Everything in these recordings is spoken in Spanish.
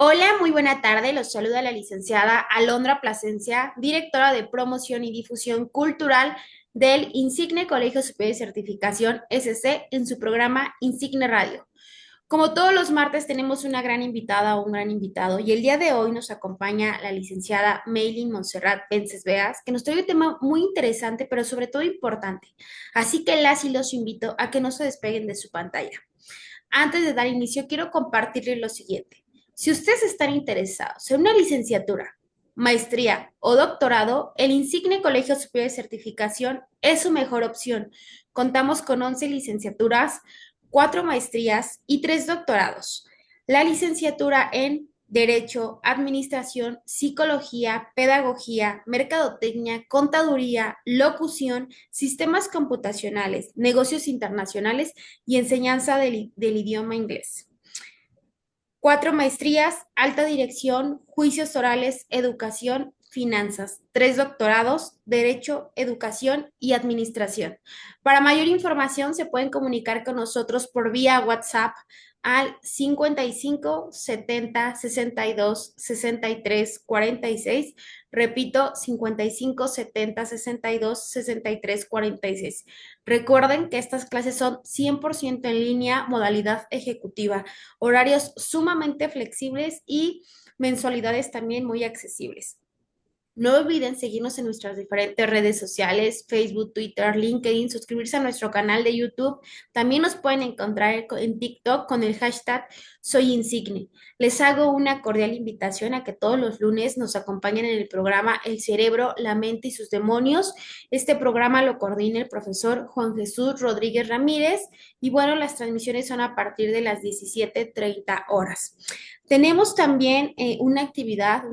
Hola, muy buena tarde. Los saluda la licenciada Alondra Plasencia, directora de Promoción y Difusión Cultural del Insigne Colegio Superior de Certificación SC en su programa Insigne Radio. Como todos los martes tenemos una gran invitada o un gran invitado y el día de hoy nos acompaña la licenciada Maylin Montserrat Vences Veas, que nos trae un tema muy interesante, pero sobre todo importante. Así que las y los invito a que no se despeguen de su pantalla. Antes de dar inicio, quiero compartirles lo siguiente. Si ustedes están interesados en una licenciatura, maestría o doctorado, el Insigne Colegio Superior de Certificación es su mejor opción. Contamos con 11 licenciaturas, 4 maestrías y 3 doctorados. La licenciatura en Derecho, Administración, Psicología, Pedagogía, Mercadotecnia, Contaduría, Locución, Sistemas Computacionales, Negocios Internacionales y enseñanza del idioma inglés. 4 maestrías, alta dirección, juicios orales, educación, finanzas. 3 doctorados, derecho, educación y administración. Para mayor información se pueden comunicar con nosotros por vía WhatsApp al 55 70 62 63 46. Repito, 55 70 62 63 46. Recuerden que estas clases son 100% en línea, modalidad ejecutiva, horarios sumamente flexibles y mensualidades también muy accesibles. No olviden seguirnos en nuestras diferentes redes sociales, Facebook, Twitter, LinkedIn, suscribirse a nuestro canal de YouTube. También nos pueden encontrar en TikTok con el hashtag Soy Insigne. Les hago una cordial invitación a que todos los lunes nos acompañen en el programa El cerebro, la mente y sus demonios. Este programa lo coordina el profesor Juan Jesús Rodríguez Ramírez y bueno, las transmisiones son a partir de las 17:30 horas. Tenemos también una actividad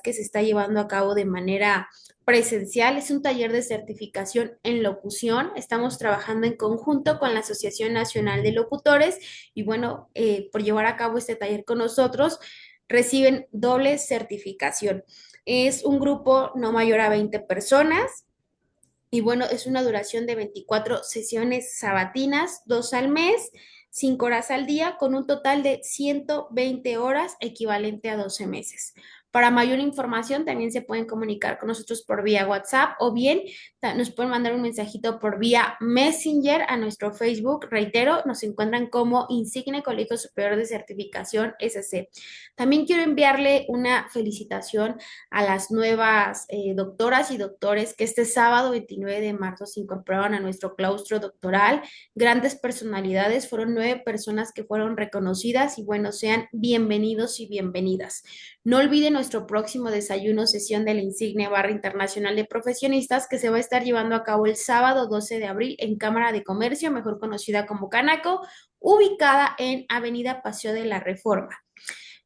que se está llevando a cabo de manera presencial. Es un taller de certificación en locución. Estamos trabajando en conjunto con la Asociación Nacional de Locutores y bueno, por llevar a cabo este taller con nosotros, reciben doble certificación. Es un grupo no mayor a 20 personas. Y bueno, es una duración de 24 sesiones sabatinas, 2 al mes, 5 horas al día, con un total de 120 horas, equivalente a 12 meses. Para mayor información, también se pueden comunicar con nosotros por vía WhatsApp o bien nos pueden mandar un mensajito por vía Messenger a nuestro Facebook. Reitero, nos encuentran como Insigne Colegio Superior de Certificación SC. También quiero enviarle una felicitación a las nuevas doctoras y doctores que este sábado 29 de marzo se incorporaron a nuestro claustro doctoral. Grandes personalidades, fueron 9 personas que fueron reconocidas y bueno, sean bienvenidos y bienvenidas. No olviden nuestro próximo desayuno, sesión de la Insigne Barra Internacional de Profesionistas, que se va a estar llevando a cabo el sábado 12 de abril en Cámara de Comercio, mejor conocida como Canaco, ubicada en Avenida Paseo de la Reforma.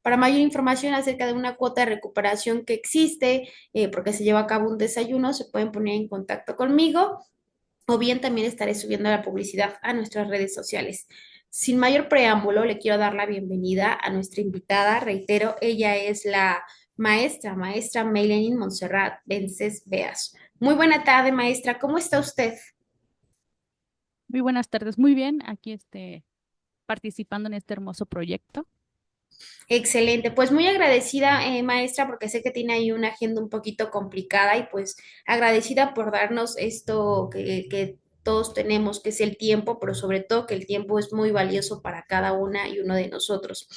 Para mayor información acerca de una cuota de recuperación que existe, porque se lleva a cabo un desayuno, se pueden poner en contacto conmigo o bien también estaré subiendo la publicidad a nuestras redes sociales. Sin mayor preámbulo, le quiero dar la bienvenida a nuestra invitada. Reitero, ella es la maestra Meilenin Montserrat Vences Beas. Muy buena tarde, maestra. ¿Cómo está usted? Muy buenas tardes, muy bien, aquí participando en este hermoso proyecto. Excelente, pues muy agradecida, maestra, porque sé que tiene ahí una agenda un poquito complicada y pues agradecida por darnos esto que todos tenemos, que es el tiempo, pero sobre todo que el tiempo es muy valioso para cada una y uno de nosotros.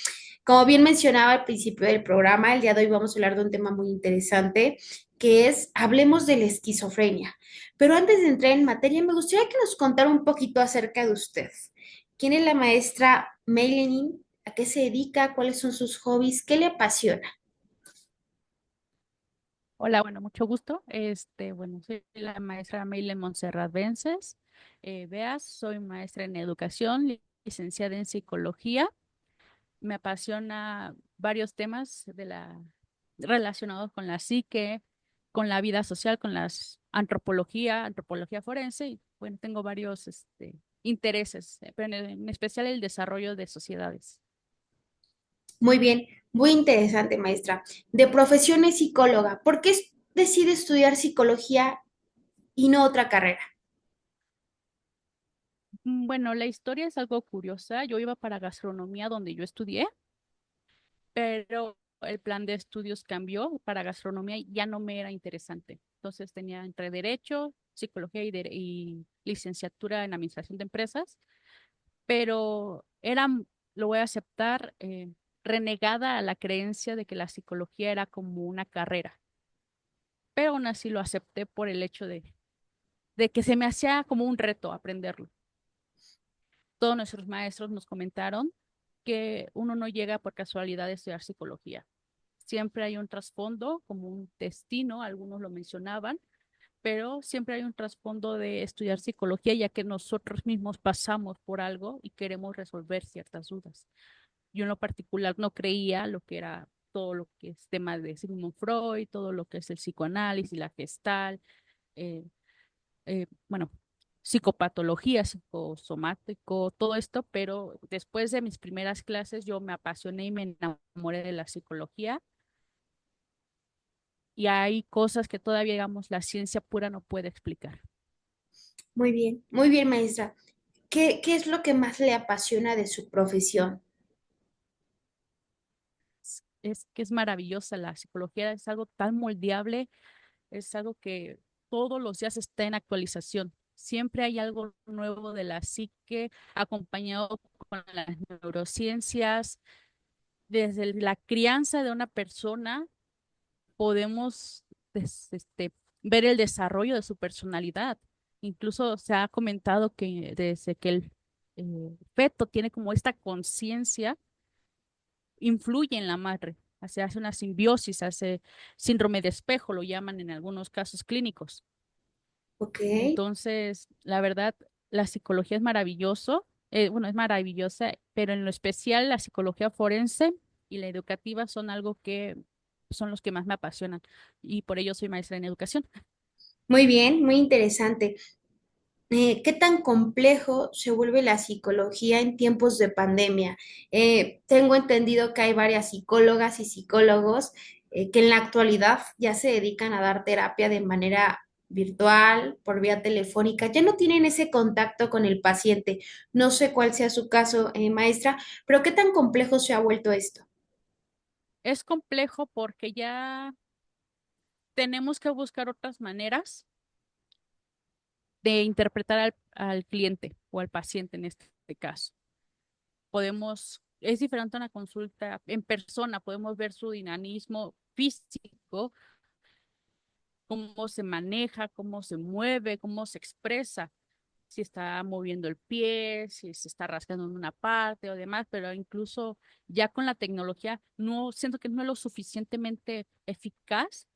Como bien mencionaba al principio del programa, el día de hoy vamos a hablar de un tema muy interesante, que es, hablemos de la esquizofrenia. Pero antes de entrar en materia, me gustaría que nos contara un poquito acerca de usted. ¿Quién es la maestra Meilenin? ¿A qué se dedica? ¿Cuáles son sus hobbies? ¿Qué le apasiona? Hola, bueno, mucho gusto. Bueno, soy la maestra Meile Montserrat Vences. Veas, soy maestra en educación, licenciada en psicología. Me apasiona varios temas relacionados con la psique, con la vida social, con las antropología forense. Y bueno, tengo varios intereses, pero en especial el desarrollo de sociedades. Muy bien, muy interesante, maestra. De profesión es psicóloga. ¿Por qué decide estudiar psicología y no otra carrera? Bueno, la historia es algo curiosa. Yo iba para gastronomía donde yo estudié. pero el plan de estudios cambió para gastronomía y ya no me era interesante. Entonces tenía entre derecho, psicología y licenciatura en administración de empresas, pero era, lo voy a aceptar, renegada a la creencia de que la psicología era como una carrera, pero aún así lo acepté por el hecho de que se me hacía como un reto aprenderlo. Todos nuestros maestros nos comentaron que uno no llega por casualidad a estudiar psicología. Siempre hay un trasfondo, como un destino, algunos lo mencionaban, pero siempre hay un trasfondo de estudiar psicología, ya que nosotros mismos pasamos por algo y queremos resolver ciertas dudas. Yo en lo particular no creía lo que era todo lo que es tema de Sigmund Freud, todo lo que es el psicoanálisis, la gestal, eh, bueno, psicopatología, psicosomático, todo esto, pero después de mis primeras clases yo me apasioné y me enamoré de la psicología y hay cosas que todavía, digamos, la ciencia pura no puede explicar. Muy bien, maestra. ¿Qué es lo que más le apasiona de su profesión? Es que es maravillosa la psicología, es algo tan moldeable, es algo que todos los días está en actualización. Siempre hay algo nuevo de la psique, acompañado con las neurociencias. Desde la crianza de una persona podemos ver el desarrollo de su personalidad. Incluso se ha comentado que desde que el feto tiene como esta conciencia, influye en la madre. Se hace una simbiosis, hace síndrome de espejo, lo llaman en algunos casos clínicos. Ok, Entonces, la verdad, la psicología es maravilloso, bueno, es maravillosa, pero en lo especial la psicología forense y la educativa son algo que son los que más me apasionan y por ello soy maestra en educación. muy bien, muy interesante. ¿Qué tan complejo se vuelve la psicología en tiempos de pandemia? Tengo entendido que hay varias psicólogas y psicólogos que en la actualidad ya se dedican a dar terapia de manera virtual, por vía telefónica, ya no tienen ese contacto con el paciente. No sé cuál sea su caso, maestra, pero ¿qué tan complejo se ha vuelto esto? Es complejo porque ya tenemos que buscar otras maneras de interpretar al cliente o al paciente en este caso. Es diferente a una consulta en persona, podemos ver su dinamismo físico, cómo se maneja, cómo se mueve, cómo se expresa, si está moviendo el pie, si se está rascando en una parte o demás, pero incluso ya con la tecnología no siento que no es lo suficientemente eficaz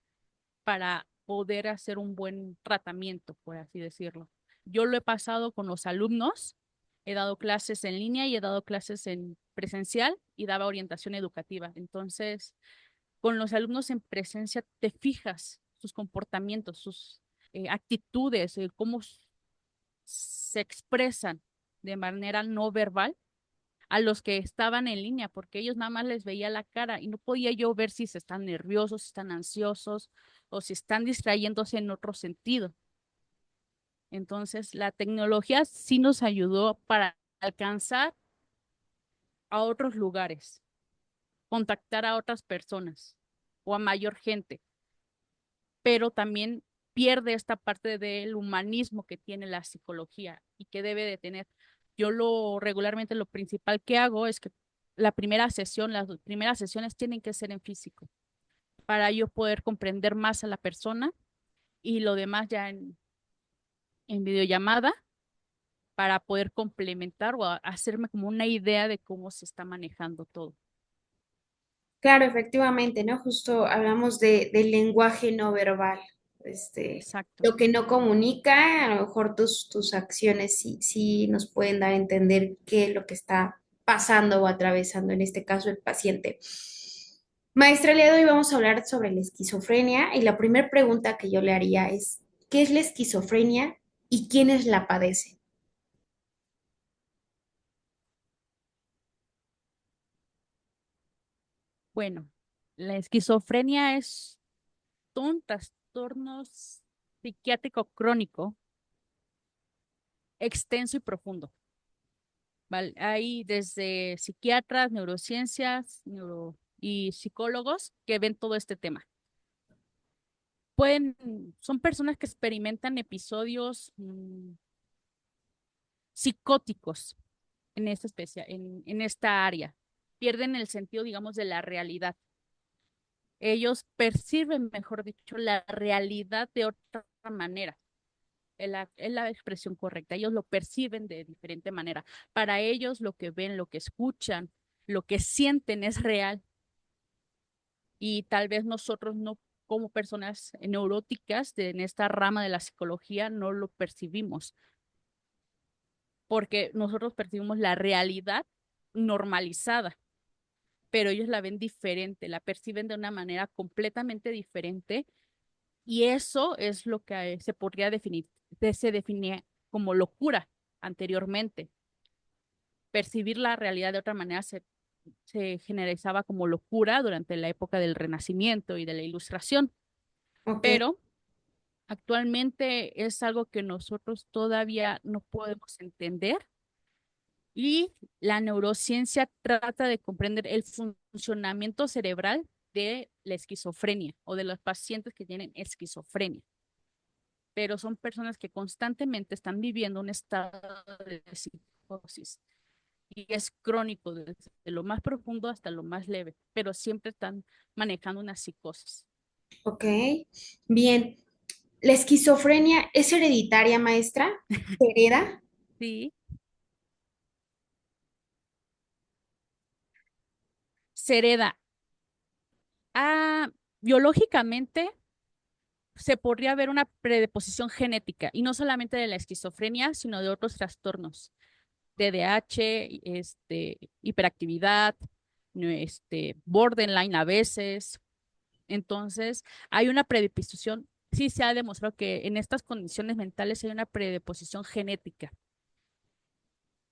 para poder hacer un buen tratamiento, por así decirlo. Yo lo he pasado con los alumnos, he dado clases en línea y he dado clases en presencial y daba orientación educativa. Entonces, con los alumnos en presencia te fijas sus comportamientos, sus actitudes, cómo se expresan de manera no verbal a los que estaban en línea, porque ellos nada más les veía la cara y no podía yo ver si se están nerviosos, si están ansiosos o si están distrayéndose en otro sentido. Entonces, la tecnología sí nos ayudó para alcanzar a otros lugares, contactar a otras personas o a mayor gente, pero también pierde esta parte del humanismo que tiene la psicología y que debe de tener. Yo lo regularmente lo principal que hago es que la primera sesión, las primeras sesiones tienen que ser en físico para yo poder comprender más a la persona y lo demás ya en videollamada para poder complementar o hacerme como una idea de cómo se está manejando todo. Claro, efectivamente, ¿no? Justo hablamos del lenguaje no verbal, Exacto. lo que no comunica, a lo mejor tus acciones sí nos pueden dar a entender qué es lo que está pasando o atravesando, en este caso, el paciente. Maestra, el día de hoy vamos a hablar sobre la esquizofrenia y la primera pregunta que yo le haría es, ¿qué es la esquizofrenia y quiénes la padecen? Bueno, la esquizofrenia es un trastorno psiquiátrico crónico, extenso y profundo. ¿Vale? Hay desde psiquiatras, neurociencias, y psicólogos que ven todo este tema. Son personas que experimentan episodios psicóticos en esta en esta área. Pierden el sentido, digamos, de la realidad. Ellos perciben, mejor dicho, la realidad de otra manera. Es la expresión correcta. Ellos lo perciben de diferente manera. Para ellos, lo que ven, lo que escuchan, lo que sienten es real. Y tal vez nosotros no, como personas neuróticas en esta rama de la psicología, no lo percibimos, porque nosotros percibimos la realidad normalizada, pero ellos la ven diferente, la perciben de una manera completamente diferente, y eso es lo que se podría definir, se definía como locura anteriormente. Percibir la realidad de otra manera se generalizaba como locura durante la época del Renacimiento y de la Ilustración, Ok, pero actualmente es algo que nosotros todavía no podemos entender, y la neurociencia trata de comprender el funcionamiento cerebral de la esquizofrenia o de los pacientes que tienen esquizofrenia, pero son personas que constantemente están viviendo un estado de psicosis y es crónico desde lo más profundo hasta lo más leve, pero siempre están manejando una psicosis. ok. Bien. ¿La esquizofrenia es hereditaria, maestra? ¿Se hereda? Sí, se hereda. Ah, biológicamente se podría ver una predisposición genética, y no solamente de la esquizofrenia, sino de otros trastornos, TDAH, hiperactividad, no, borderline a veces. Entonces, hay una predisposición, sí se ha demostrado que en estas condiciones mentales hay una predisposición genética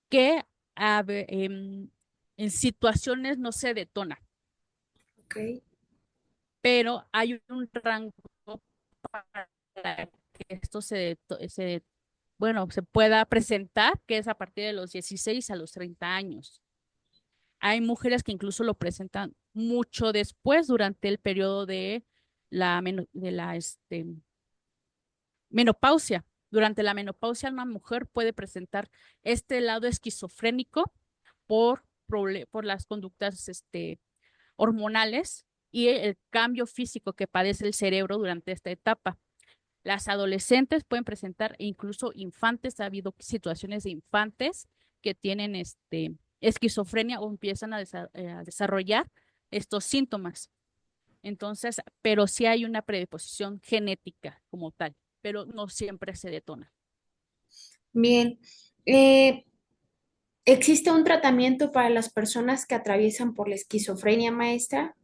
que a en situaciones no se detona, Ok, pero hay un rango para que esto bueno, se pueda presentar, que es a partir de los 16 a los 30 años. Hay mujeres que incluso lo presentan mucho después, durante el periodo de la menopausia. Durante la menopausia, una mujer puede presentar este lado esquizofrénico por las conductas hormonales y el cambio físico que padece el cerebro durante esta etapa. Las adolescentes pueden presentar, e incluso infantes, ha habido situaciones de infantes que tienen esquizofrenia o empiezan a desarrollar estos síntomas. Entonces, pero sí hay una predisposición genética como tal, pero no siempre se detona. bien. ¿Existe un tratamiento para las personas que atraviesan por la esquizofrenia, maestra?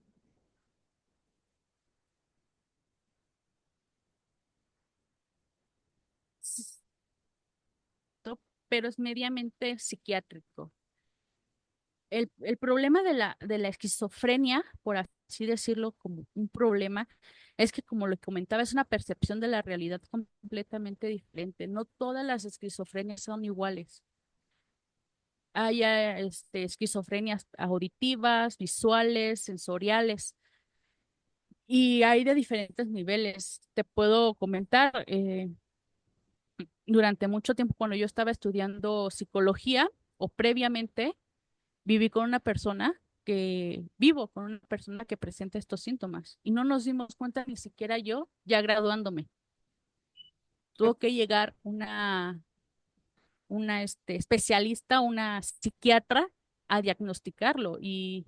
Pero es mediamente psiquiátrico. El problema de de la esquizofrenia, por así decirlo, como un problema, es que, como lo comentaba, es una percepción de la realidad completamente diferente. No todas las esquizofrenias son iguales. Hay esquizofrenias auditivas, visuales, sensoriales, y hay de diferentes niveles. Te puedo comentar, durante mucho tiempo cuando yo estaba estudiando psicología o previamente, vivo con una persona que presenta estos síntomas y no nos dimos cuenta ni siquiera yo, ya graduándome. Tuvo que llegar una especialista, una psiquiatra a diagnosticarlo, y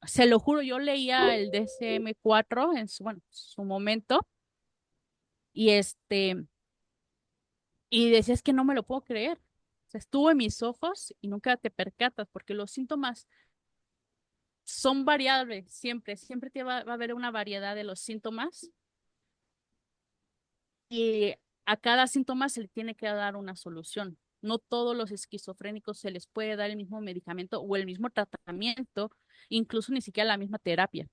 se lo juro, yo leía el DSM-4 en bueno, su momento, y y decía, es que no me lo puedo creer. O sea, estuvo en mis ojos y nunca te percatas porque los síntomas son variables, siempre va a haber una variedad de los síntomas, y a cada síntoma se le tiene que dar una solución. No todos los esquizofrénicos se les puede dar el mismo medicamento o el mismo tratamiento, incluso ni siquiera la misma terapia.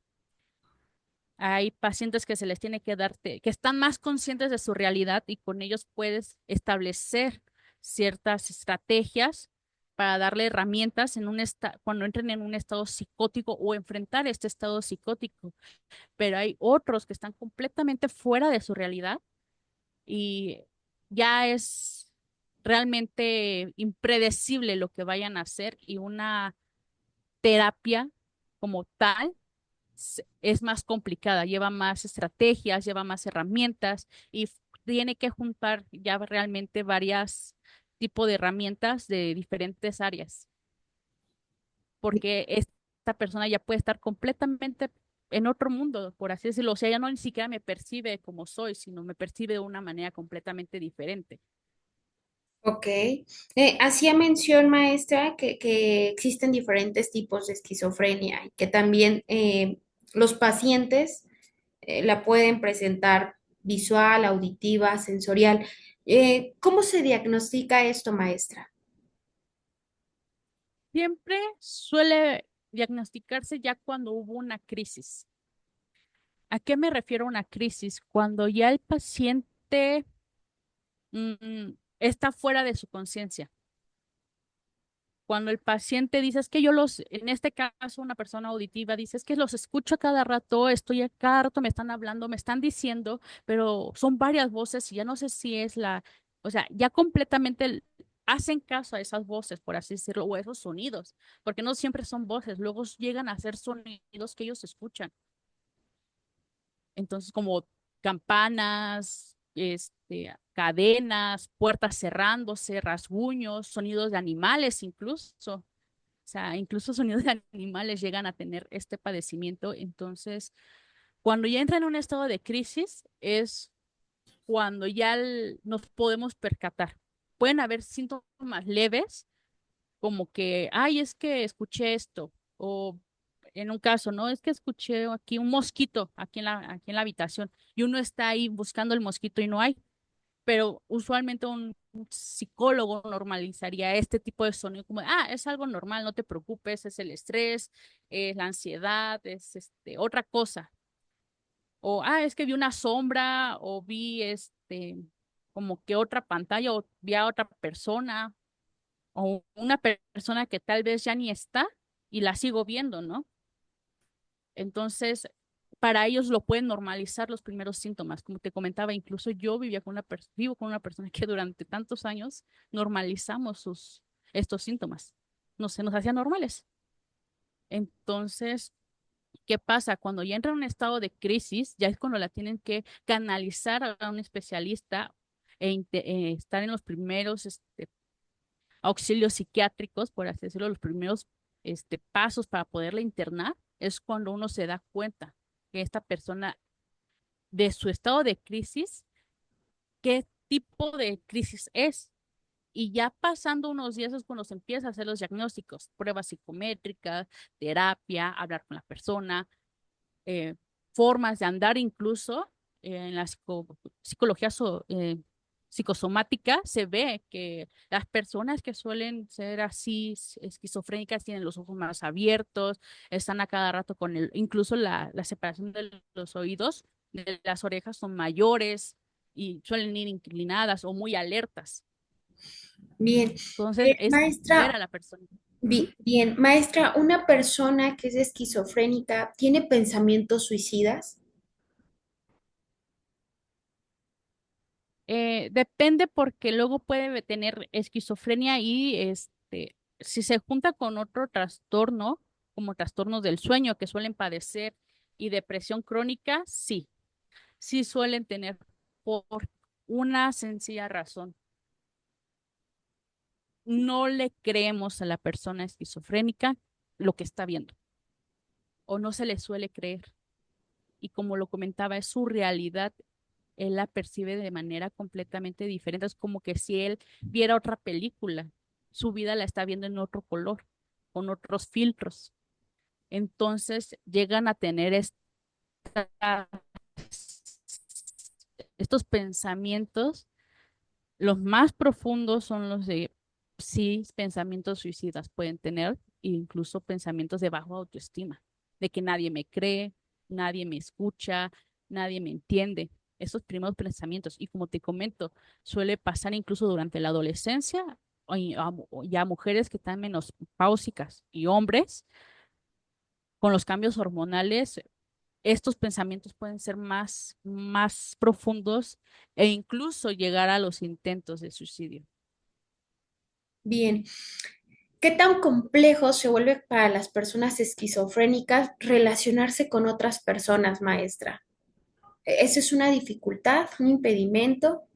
Hay pacientes que se les tiene que dar, que están más conscientes de su realidad, y con ellos puedes establecer ciertas estrategias para darle herramientas cuando entren en un estado psicótico o enfrentar este estado psicótico. Pero hay otros que están completamente fuera de su realidad y ya es realmente impredecible lo que vayan a hacer y una terapia como tal es más complicada, lleva más estrategias, lleva más herramientas y tiene que juntar ya realmente varias tipos de herramientas de diferentes áreas, porque esta persona ya puede estar completamente en otro mundo, por así decirlo. O sea, ya no ni siquiera me percibe como soy, sino me percibe de una manera completamente diferente. Ok. Hacía mención, maestra, que existen diferentes tipos de esquizofrenia y que también los pacientes la pueden presentar visual, auditiva, sensorial. ¿Cómo se diagnostica esto, maestra? Siempre suele diagnosticarse ya cuando hubo una crisis. ¿A qué me refiero a una crisis? Cuando ya el paciente está fuera de su conciencia. Cuando el paciente dice, es que en este caso, una persona auditiva dice, es que los escucho a cada rato, estoy a cada rato, me están hablando, me están diciendo, pero son varias voces y ya no sé si es o sea, ya completamente hacen caso a esas voces, por así decirlo, o a esos sonidos, porque no siempre son voces, luego llegan a ser sonidos que ellos escuchan. Entonces, como campanas, cadenas, puertas cerrándose, rasguños, sonidos de animales incluso. O sea, incluso sonidos de animales llegan a tener este padecimiento. Entonces, cuando ya entra en un estado de crisis, es cuando ya nos podemos percatar. Pueden haber síntomas leves, como que, ay, es que escuché esto, o en un caso, ¿no? Es que escuché aquí un mosquito aquí en la habitación y uno está ahí buscando el mosquito y no hay, pero usualmente un psicólogo normalizaría este tipo de sonido como, es algo normal, no te preocupes, es el estrés, es la ansiedad, es otra cosa. O, es que vi una sombra o vi como que otra pantalla o vi a otra persona o una persona que tal vez ya ni está y la sigo viendo, ¿no? Entonces, para ellos lo pueden normalizar los primeros síntomas. Como te comentaba, incluso yo vivo con una persona que durante tantos años normalizamos estos síntomas. No se nos hacían normales. Entonces, ¿qué pasa? Cuando ya entra en un estado de crisis, ya es cuando la tienen que canalizar a un especialista estar en los primeros auxilios psiquiátricos, por así decirlo, los primeros pasos para poderla internar, es cuando uno se da cuenta que esta persona, de su estado de crisis, qué tipo de crisis es. Y ya pasando unos días es cuando se empieza a hacer los diagnósticos, pruebas psicométricas, terapia, hablar con la persona, eh, formas de andar incluso en la psicología psicosomática se ve que las personas que suelen ser así esquizofrénicas tienen los ojos más abiertos, están a cada rato incluso la separación de los oídos, de las orejas son mayores y suelen ir inclinadas o muy alertas. Bien. Entonces es ver a Maestra, la persona. Ujú. bien, maestra, ¿una persona que es esquizofrénica tiene pensamientos suicidas? Depende porque luego puede tener esquizofrenia y si se junta con otro trastorno, como trastornos del sueño que suelen padecer y depresión crónica, sí suelen tener por una sencilla razón. No le creemos a la persona esquizofrénica lo que está viendo o no se le suele creer. Y como lo comentaba, es su realidad, él la percibe de manera completamente diferente. Es como que si él viera otra película, su vida la está viendo en otro color, con otros filtros. Entonces llegan a tener estos pensamientos. Los más profundos son los de, sí, pensamientos suicidas pueden tener, e incluso pensamientos de bajo autoestima, de que nadie me cree, nadie me escucha, nadie me entiende. Esos primeros pensamientos, y como te comento, suele pasar incluso durante la adolescencia y a mujeres que están menopáusicas y hombres con los cambios hormonales, estos pensamientos pueden ser más profundos e incluso llegar a los intentos de suicidio. Bien, ¿qué tan complejo se vuelve para las personas esquizofrénicas relacionarse con otras personas, maestra? ¿Eso es una dificultad, un impedimento?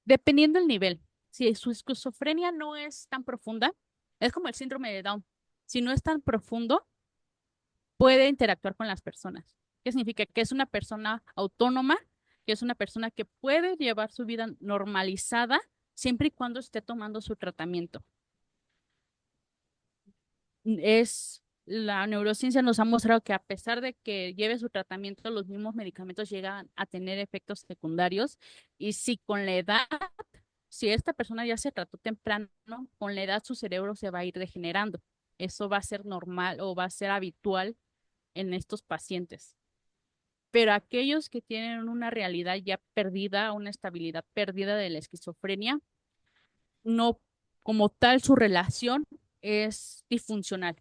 Dependiendo del nivel, si su esquizofrenia no es tan profunda, es como el síndrome de Down. Si no es tan profundo, puede interactuar con las personas. ¿Qué significa? Que es una persona autónoma, que es una persona que puede llevar su vida normalizada siempre y cuando esté tomando su tratamiento. La neurociencia nos ha mostrado que a pesar de que lleve su tratamiento, los mismos medicamentos llegan a tener efectos secundarios y si con la edad, si esta persona ya se trató temprano, con la edad su cerebro se va a ir degenerando. Eso va a ser normal o va a ser habitual en estos pacientes. Pero aquellos que tienen una realidad ya perdida, una estabilidad perdida de la esquizofrenia, no, como tal, su relación es disfuncional.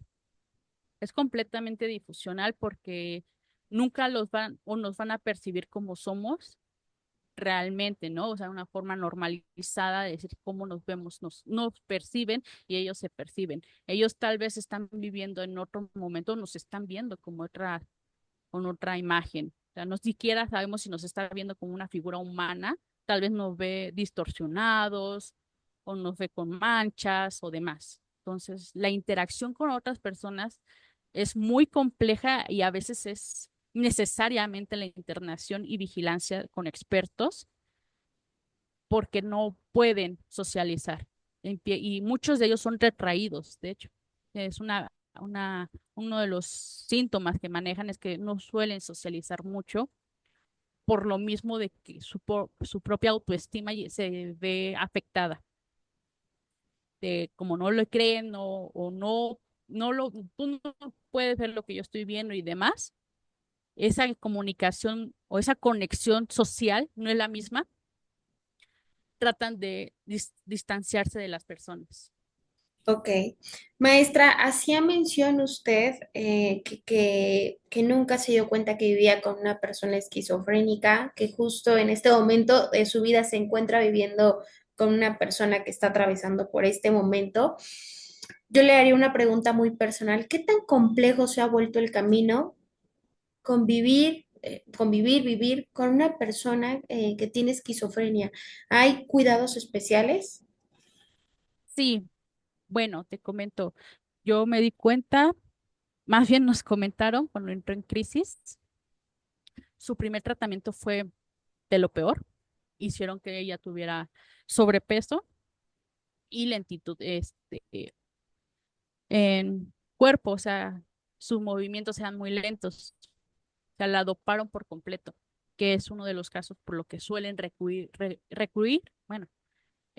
Es completamente disfuncional porque nunca los van o nos van a percibir como somos realmente, ¿no? O sea, una forma normalizada de decir cómo nos vemos, nos perciben y ellos se perciben. Ellos tal vez están viviendo en otro momento, nos están viendo como con otra imagen. O sea, no siquiera sabemos si nos está viendo como una figura humana, tal vez nos ve distorsionados o nos ve con manchas o demás. Entonces, la interacción con otras personas es muy compleja y a veces es necesariamente la internación y vigilancia con expertos porque no pueden socializar. Y muchos de ellos son retraídos, de hecho. Es uno de los síntomas que manejan es que no suelen socializar mucho por lo mismo de que su propia autoestima se ve afectada. De como no lo creen o tú no puedes ver lo que yo estoy viendo y demás, esa comunicación o esa conexión social no es la misma, tratan de distanciarse de las personas. Ok. Maestra, hacía mención usted que nunca se dio cuenta que vivía con una persona esquizofrénica, que justo en este momento de su vida se encuentra viviendo con una persona que está atravesando por este momento. Yo le haría una pregunta muy personal. ¿Qué tan complejo se ha vuelto el camino vivir con una persona que tiene esquizofrenia? ¿Hay cuidados especiales? Sí, bueno, te comento, yo me di cuenta, más bien nos comentaron cuando entró en crisis, su primer tratamiento fue de lo peor, hicieron que ella tuviera sobrepeso y lentitud en cuerpo, o sea, sus movimientos eran muy lentos, o sea, la doparon por completo, que es uno de los casos por lo que suelen recurrir, bueno,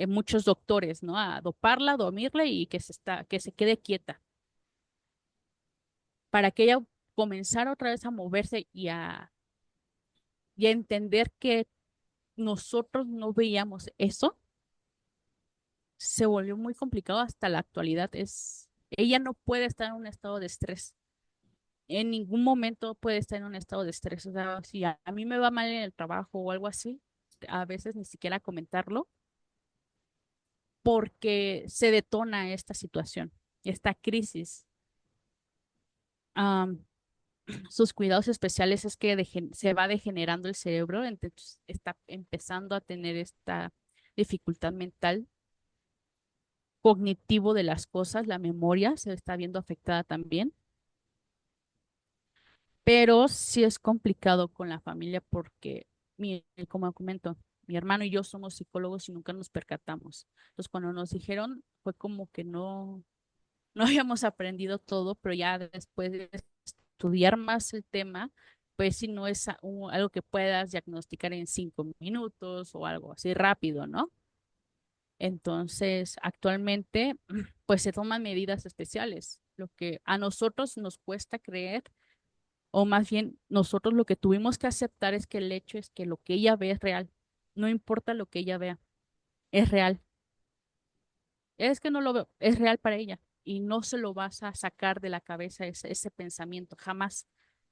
muchos doctores, ¿no? A doparla, dormirla y que se quede quieta, para que ella comenzara otra vez a moverse y a entender que nosotros no veíamos eso, se volvió muy complicado hasta la actualidad. Ella no puede estar en un estado de estrés. En ningún momento puede estar en un estado de estrés. O sea, si a mí me va mal en el trabajo o algo así, a veces ni siquiera comentarlo porque se detona esta situación, esta crisis. Am, sus cuidados especiales es que se va degenerando el cerebro, entonces está empezando a tener esta dificultad mental, cognitivo de las cosas, la memoria se está viendo afectada también, pero sí es complicado con la familia porque, como comento, mi hermano y yo somos psicólogos y nunca nos percatamos. Entonces, cuando nos dijeron, fue como que no habíamos aprendido todo, pero ya después de estudiar más el tema, pues si no es algo que puedas diagnosticar en 5 minutos o algo así rápido, ¿no? Entonces, actualmente, pues se toman medidas especiales, lo que a nosotros nos cuesta creer, o más bien nosotros lo que tuvimos que aceptar es que el hecho es que lo que ella ve es real, no importa lo que ella vea, es real. es que no lo veo, es real para ella y no se lo vas a sacar de la cabeza ese pensamiento, jamás,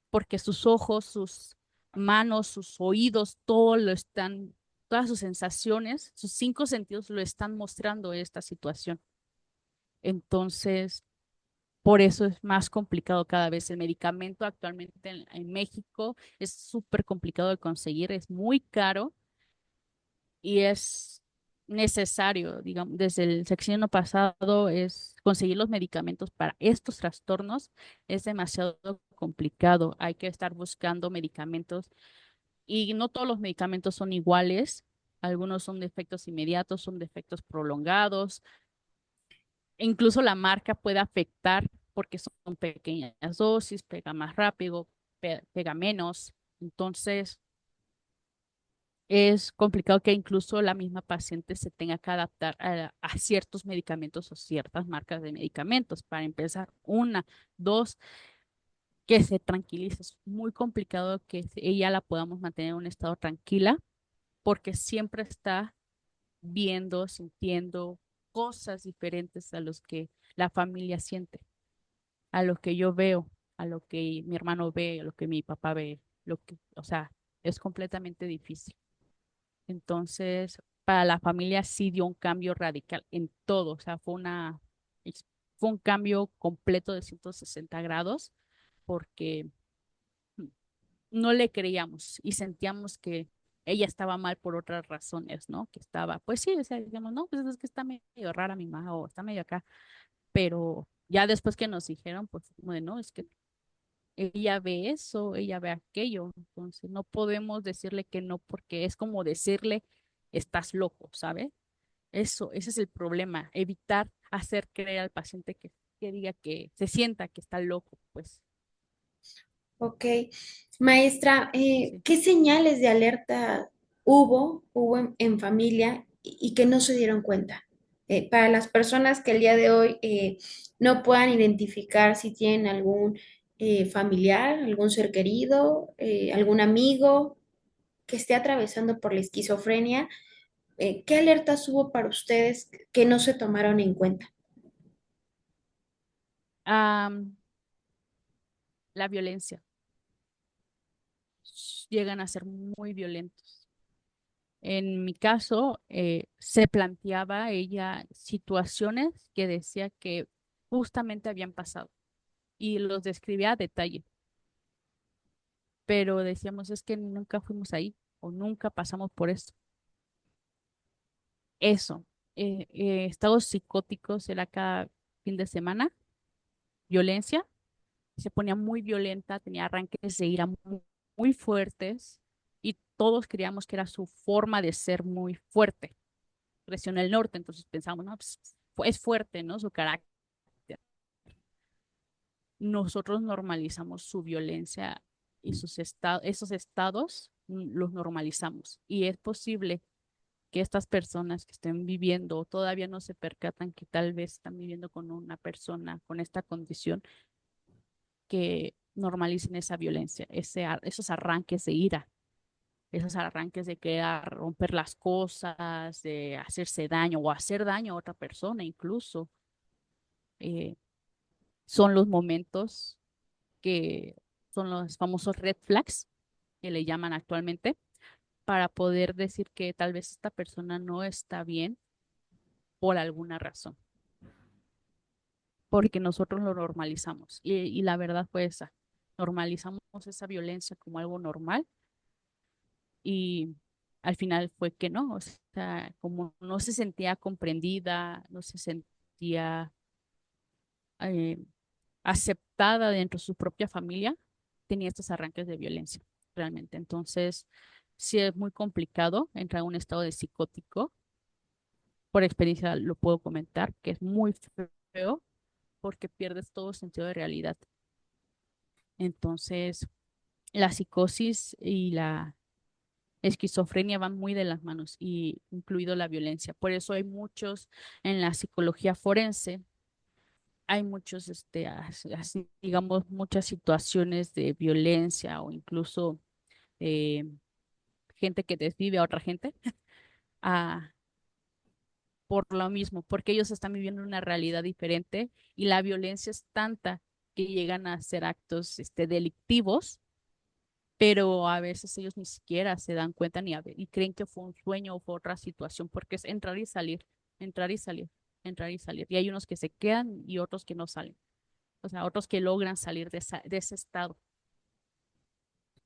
porque sus ojos, sus manos, sus oídos, todo lo están, todas sus sensaciones, sus cinco sentidos lo están mostrando esta situación. Entonces, por eso es más complicado cada vez. El medicamento actualmente en México es súper complicado de conseguir, es muy caro y es necesario, digamos, desde el sexenio pasado es conseguir los medicamentos para estos trastornos es demasiado complicado. Hay que estar buscando medicamentos y no todos los medicamentos son iguales. Algunos son de efectos inmediatos, son de efectos prolongados. E incluso la marca puede afectar porque son pequeñas dosis, pega más rápido, pega menos. Entonces, es complicado que incluso la misma paciente se tenga que adaptar a ciertos medicamentos o ciertas marcas de medicamentos. Para empezar, una, dos, que se tranquilice. Es muy complicado que ella la podamos mantener en un estado tranquila porque siempre está viendo, sintiendo cosas diferentes a los que la familia siente, a lo que yo veo, a lo que mi hermano ve, a lo que mi papá ve, o sea, es completamente difícil. Entonces, para la familia sí dio un cambio radical en todo, o sea, fue un cambio completo de 160 grados porque no le creíamos y sentíamos que ella estaba mal por otras razones, ¿no? Que estaba, pues sí, o sea, decíamos, no, pues es que está medio rara mi mamá o está medio acá, pero ya después que nos dijeron, pues como de, no, es que ella ve eso, ella ve aquello, entonces no podemos decirle que no porque es como decirle, estás loco, ¿sabes? Eso, ese es el problema, evitar hacer creer al paciente que diga que se sienta que está loco, pues Ok. Maestra, sí. ¿qué señales de alerta hubo en familia y que no se dieron cuenta? Para las personas que el día de hoy no puedan identificar si tienen algún familiar, algún ser querido, algún amigo que esté atravesando por la esquizofrenia, ¿qué alertas hubo para ustedes que no se tomaron en cuenta? Am, la violencia, llegan a ser muy violentos. En mi caso, se planteaba ella situaciones que decía que justamente habían pasado y los describía a detalle, pero decíamos es que nunca fuimos ahí o nunca pasamos por eso. Eso, estados psicóticos era cada fin de semana, violencia, se ponía muy violenta, tenía arranques de ira muy fuertes y todos creíamos que era su forma de ser muy fuerte. Creció en el norte, entonces pensamos, no, pues es fuerte, ¿no? Su carácter. Nosotros normalizamos su violencia y esos estados los normalizamos. Y es posible que estas personas que estén viviendo todavía no se percatan que tal vez están viviendo con una persona con esta condición, que normalicen esa violencia, esos arranques de ira, esos arranques de querer romper las cosas, de hacerse daño o hacer daño a otra persona incluso. eh, Son los momentos que son los famosos red flags que le llaman actualmente para poder decir que tal vez esta persona no está bien por alguna razón, porque nosotros lo normalizamos y la verdad fue esa, normalizamos esa violencia como algo normal y al final fue que no, o sea, como no se sentía comprendida, no se sentía eh, aceptada dentro de su propia familia, tenía estos arranques de violencia, realmente. Entonces, sí es muy complicado entrar en un estado de psicótico. Por experiencia lo puedo comentar, que es muy feo porque pierdes todo sentido de realidad. Entonces, la psicosis y la esquizofrenia van muy de las manos, y incluido la violencia. Por eso hay muchos en la psicología forense, hay muchos, así, digamos, muchas situaciones de violencia o incluso gente que desvive a otra gente, a, por lo mismo, porque ellos están viviendo una realidad diferente y la violencia es tanta que llegan a hacer actos delictivos, pero a veces ellos ni siquiera se dan cuenta y creen que fue un sueño o fue otra situación, porque es entrar y salir, entrar y salir, entrar y salir. Y hay unos que se quedan y otros que no salen, o sea, otros que logran salir de ese estado.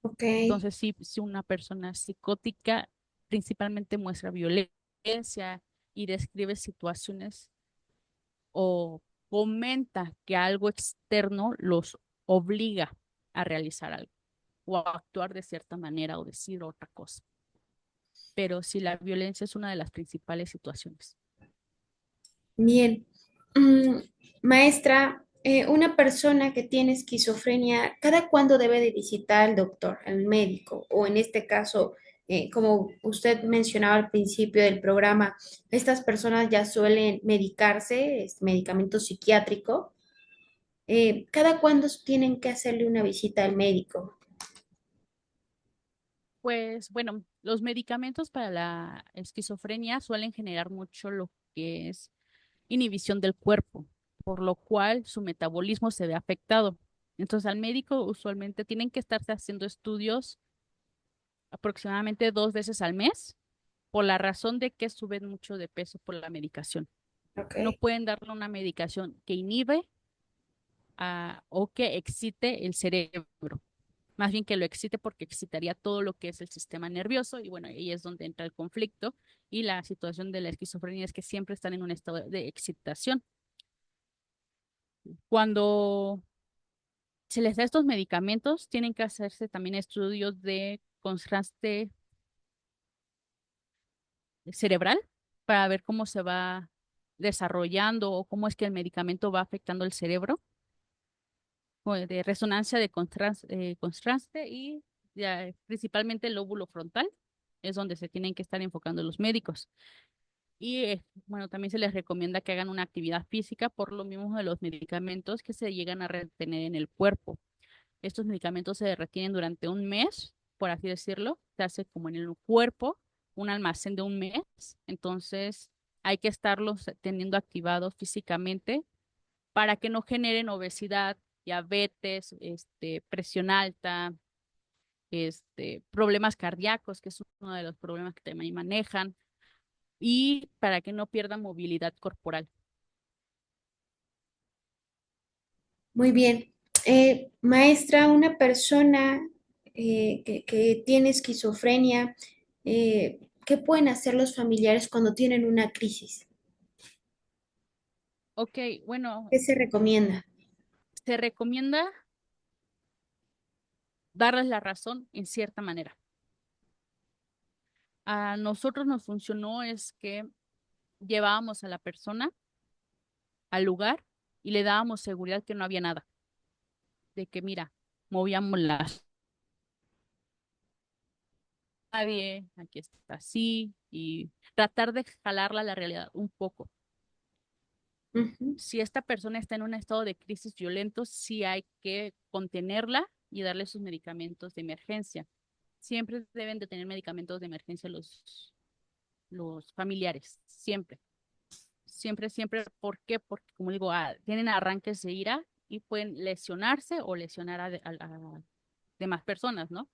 Ok, Entonces, sí, si una persona psicótica principalmente muestra violencia y describe situaciones o comenta que algo externo los obliga a realizar algo o a actuar de cierta manera o decir otra cosa. Pero sí, la violencia es una de las principales situaciones. bien. Mm, maestra, una persona que tiene esquizofrenia, ¿cada cuándo debe de visitar al doctor, al médico? O en este caso, como usted mencionaba al principio del programa, estas personas ya suelen medicarse, es medicamento psiquiátrico. ¿Cada cuándo tienen que hacerle una visita al médico? Pues bueno, los medicamentos para la esquizofrenia suelen generar mucho lo que es inhibición del cuerpo, por lo cual su metabolismo se ve afectado. Entonces, al médico usualmente tienen que estarse haciendo estudios aproximadamente 2 veces al mes, por la razón de que suben mucho de peso por la medicación. Ok, No pueden darle una medicación que inhibe o que excite el cerebro. Más bien que lo excite porque excitaría todo lo que es el sistema nervioso y bueno, ahí es donde entra el conflicto y la situación de la esquizofrenia es que siempre están en un estado de excitación. Cuando se les da estos medicamentos, tienen que hacerse también estudios de contraste cerebral para ver cómo se va desarrollando o cómo es que el medicamento va afectando el cerebro, o de resonancia de contraste y ya, principalmente el lóbulo frontal, es donde se tienen que estar enfocando los médicos. Y bueno, también se les recomienda que hagan una actividad física por lo mismo de los medicamentos que se llegan a retener en el cuerpo. Estos medicamentos se retienen durante un mes, por así decirlo, se hace como en el cuerpo, un almacén de un mes, entonces hay que estarlos teniendo activados físicamente para que no generen obesidad, diabetes, presión alta, problemas cardíacos, que es uno de los problemas que también manejan, y para que no pierdan movilidad corporal. muy bien. Maestra, una persona que tiene esquizofrenia, ¿qué pueden hacer los familiares cuando tienen una crisis? Ok, bueno, ¿Qué se recomienda? se recomienda darles la razón en cierta manera. A nosotros nos funcionó es que llevábamos a la persona al lugar y le dábamos seguridad que no había nada, de que mira, movíamos las nadie, aquí está así, y tratar de jalarla a la realidad un poco. Ujú. Si esta persona está en un estado de crisis violento, sí hay que contenerla y darle sus medicamentos de emergencia. Siempre deben de tener medicamentos de emergencia los familiares, siempre, siempre, siempre. ¿Por qué? Porque, como digo, tienen arranques de ira y pueden lesionarse o lesionar a demás personas, ¿no?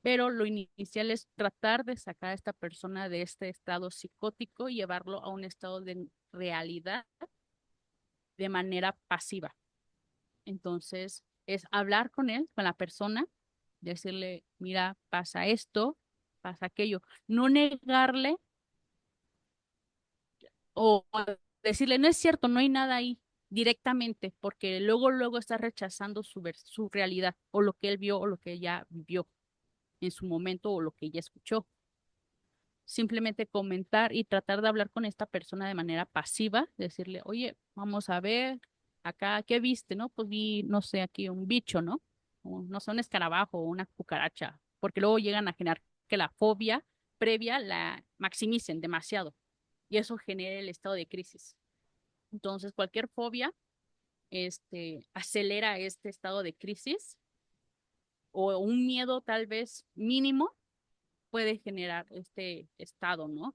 Pero lo inicial es tratar de sacar a esta persona de este estado psicótico y llevarlo a un estado de realidad de manera pasiva. Entonces, es hablar con él, con la persona, decirle, mira, pasa esto, pasa aquello. No negarle o decirle, no es cierto, no hay nada ahí directamente, porque luego está rechazando su realidad o lo que él vio o lo que ella vivió en su momento o lo que ella escuchó. Simplemente comentar y tratar de hablar con esta persona de manera pasiva, decirle, oye, vamos a ver, acá, ¿qué viste? ¿No? Pues vi, no sé, aquí un bicho, ¿no? O, no sé, un escarabajo o una cucaracha, porque luego llegan a generar que la fobia previa la maximicen demasiado y eso genera el estado de crisis. Entonces, cualquier fobia, acelera este estado de crisis o un miedo tal vez mínimo puede generar este estado, ¿no?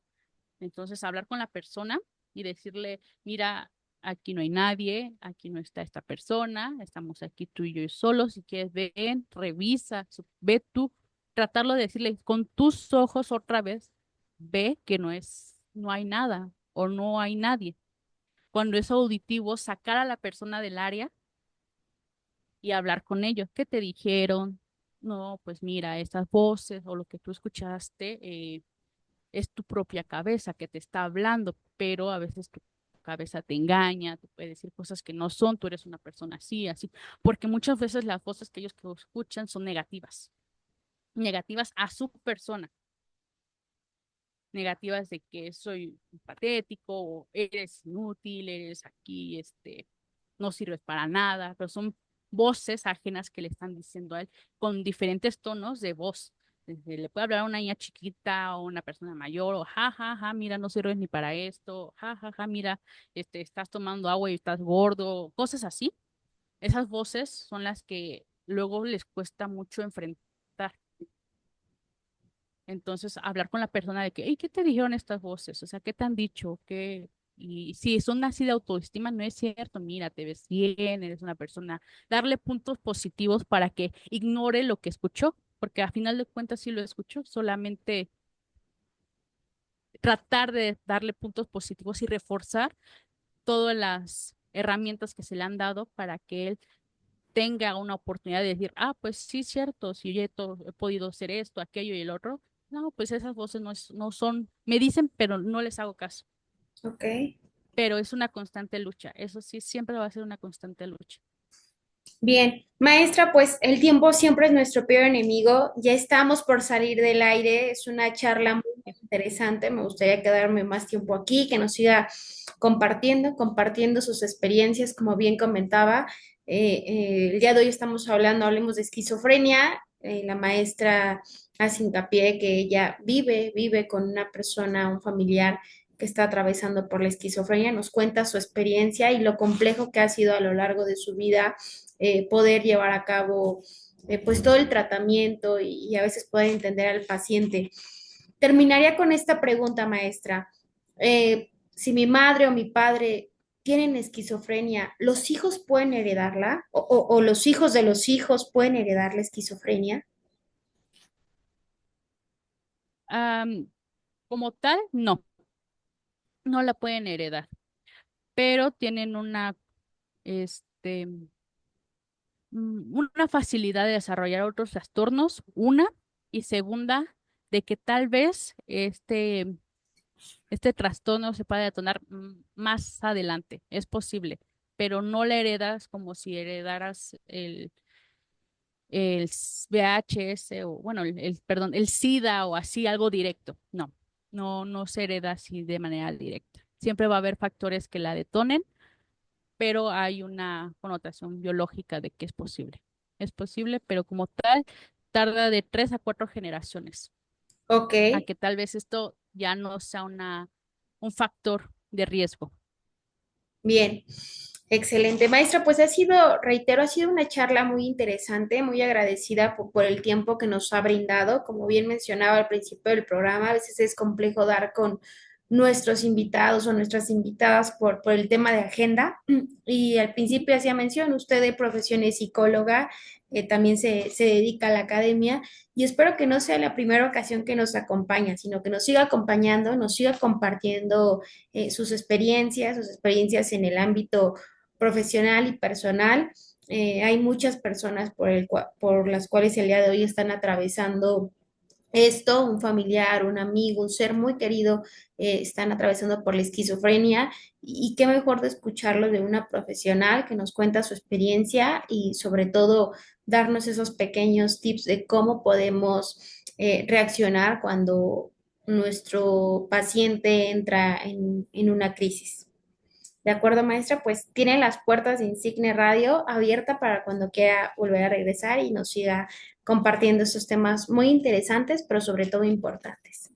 Entonces, hablar con la persona y decirle, mira, aquí no hay nadie, aquí no está esta persona, estamos aquí tú y yo solos, si quieres ven, revisa, ve tú, tratarlo de decirle con tus ojos otra vez, ve que no hay nada o no hay nadie. Cuando es auditivo, sacar a la persona del área y hablar con ellos. ¿Qué te dijeron? No, pues mira, estas voces o lo que tú escuchaste, es tu propia cabeza que te está hablando, pero a veces tu cabeza te engaña, te puede decir cosas que no son, tú eres una persona así, así, porque muchas veces las voces que ellos que escuchan son negativas, negativas a su persona, negativas de que soy patético, o eres inútil, eres aquí, no sirves para nada, pero son voces ajenas que le están diciendo a él con diferentes tonos de voz. Le puede hablar a una niña chiquita o una persona mayor, o ja, ja, ja, mira, no sirves ni para esto, ja, ja, ja, mira, estás tomando agua y estás gordo, cosas así. Esas voces son las que luego les cuesta mucho enfrentar. Entonces, hablar con la persona de que, hey, ¿qué te dijeron estas voces? O sea, ¿qué te han dicho? ¿Qué? Y si son así de autoestima, no es cierto. Mira, te ves bien, eres una persona. Darle puntos positivos para que ignore lo que escuchó, porque a final de cuentas sí lo escuchó, solamente tratar de darle puntos positivos y reforzar todas las herramientas que se le han dado para que él tenga una oportunidad de decir, ah, pues sí, cierto, si yo he podido hacer esto, aquello y el otro, no, pues esas voces no son, me dicen, pero no les hago caso. Ok. Pero es una constante lucha, eso sí, siempre va a ser una constante lucha. Bien, maestra, pues el tiempo siempre es nuestro peor enemigo. Ya estamos por salir del aire. Es una charla muy interesante. Me gustaría quedarme más tiempo aquí, que nos siga compartiendo sus experiencias, como bien comentaba. El día de hoy estamos hablemos de esquizofrenia. La maestra hace hincapié que ella vive con una persona, un familiar que está atravesando por la esquizofrenia. Nos cuenta su experiencia y lo complejo que ha sido a lo largo de su vida poder llevar a cabo pues todo el tratamiento y a veces poder entender al paciente. Terminaría con esta pregunta, maestra. Si mi madre o mi padre tienen esquizofrenia, ¿los hijos pueden heredarla? O los hijos de los hijos pueden heredar la esquizofrenia? Am, como tal, no, no la pueden heredar, pero tienen este, una facilidad de desarrollar otros trastornos, una, y segunda, de que tal vez este trastorno se puede detonar más adelante, es posible, pero no la heredas como si heredaras VHS o, bueno, perdón, el SIDA o así, algo directo. No, no se hereda así de manera directa. Siempre va a haber factores que la detonen, pero hay una connotación biológica de que es posible. Es posible, pero como tal, tarda de 3 a 4 generaciones Ok, a que tal vez esto ya no sea un factor de riesgo. bien. Excelente, maestra. Pues ha sido, reitero, ha sido una charla muy interesante, muy agradecida por el tiempo que nos ha brindado. Como bien mencionaba al principio del programa, a veces es complejo dar con nuestros invitados o nuestras invitadas por el tema de agenda. Y al principio hacía mención, usted de profesión es psicóloga, también se dedica a la academia y espero que no sea la primera ocasión que nos acompaña, sino que nos siga acompañando, nos siga compartiendo sus experiencias en el ámbito profesional y personal. Hay muchas personas por las cuales el día de hoy están atravesando esto, un familiar, un amigo, un ser muy querido, están atravesando por la esquizofrenia y qué mejor de escucharlo de una profesional que nos cuenta su experiencia y sobre todo darnos esos pequeños tips de cómo podemos reaccionar cuando nuestro paciente entra en una crisis. De acuerdo, maestra, pues tiene las puertas de Insigne Radio abierta para cuando quiera volver a regresar y nos siga compartiendo estos temas muy interesantes, pero sobre todo importantes.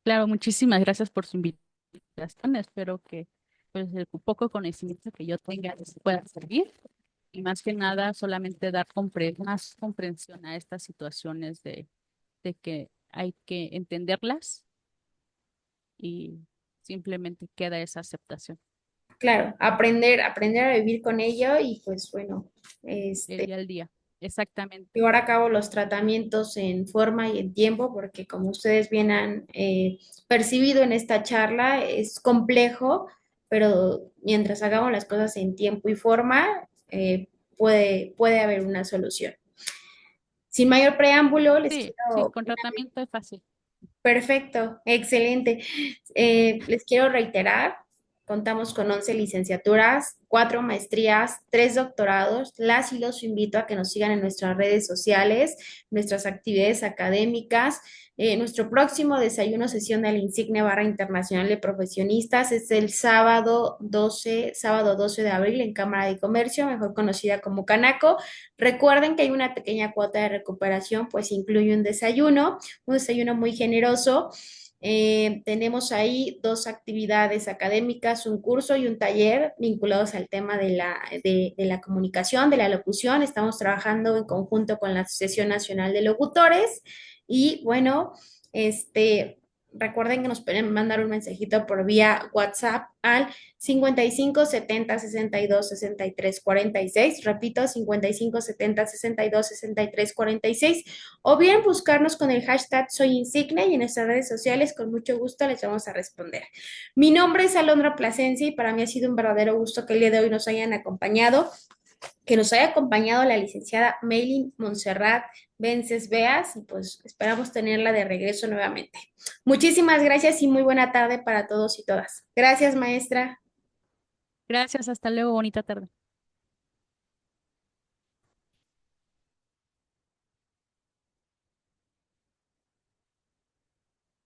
Claro, muchísimas gracias por su invitación. Espero que pues, el poco conocimiento que yo tenga les pueda servir y más que nada solamente dar más comprensión a estas situaciones de que hay que entenderlas y simplemente queda esa aceptación, Claro, aprender a vivir con ello y pues bueno, el día al día. Exactamente. llevar a cabo los tratamientos en forma y en tiempo, porque como ustedes bien han percibido en esta charla, es complejo, pero mientras hagamos las cosas en tiempo y forma, puede haber una solución. Sin mayor preámbulo, les Sí, sí, quiero. con tratamiento es fácil. Perfecto, excelente. Les quiero reiterar, contamos con 11 licenciaturas, 4 maestrías, 3 doctorados. Las y los invito a que nos sigan en nuestras redes sociales, nuestras actividades académicas. Nuestro próximo desayuno sesión del Insigne Barra Internacional de Profesionistas es el sábado 12 de abril en Cámara de Comercio, mejor conocida como Canaco. Recuerden que hay una pequeña cuota de recuperación, pues incluye un desayuno muy generoso. Tenemos ahí dos actividades académicas, un curso y un taller vinculados al tema de la comunicación, de la locución. Estamos trabajando en conjunto con la Asociación Nacional de Locutores y bueno, este, recuerden que nos pueden mandar un mensajito por vía WhatsApp al 55 70 62 63 46. Repito, 55 70 62 63 46. O bien buscarnos con el hashtag Soy Insigne y en nuestras redes sociales con mucho gusto les vamos a responder. Mi nombre es Alondra Plasencia y para mí ha sido un verdadero gusto que el día de hoy nos hayan acompañado, que nos haya acompañado la licenciada Maylin Montserrat Vences Beas y pues esperamos tenerla de regreso nuevamente. Muchísimas gracias y muy buena tarde para todos y todas. Gracias, maestra. Gracias, hasta luego, bonita tarde.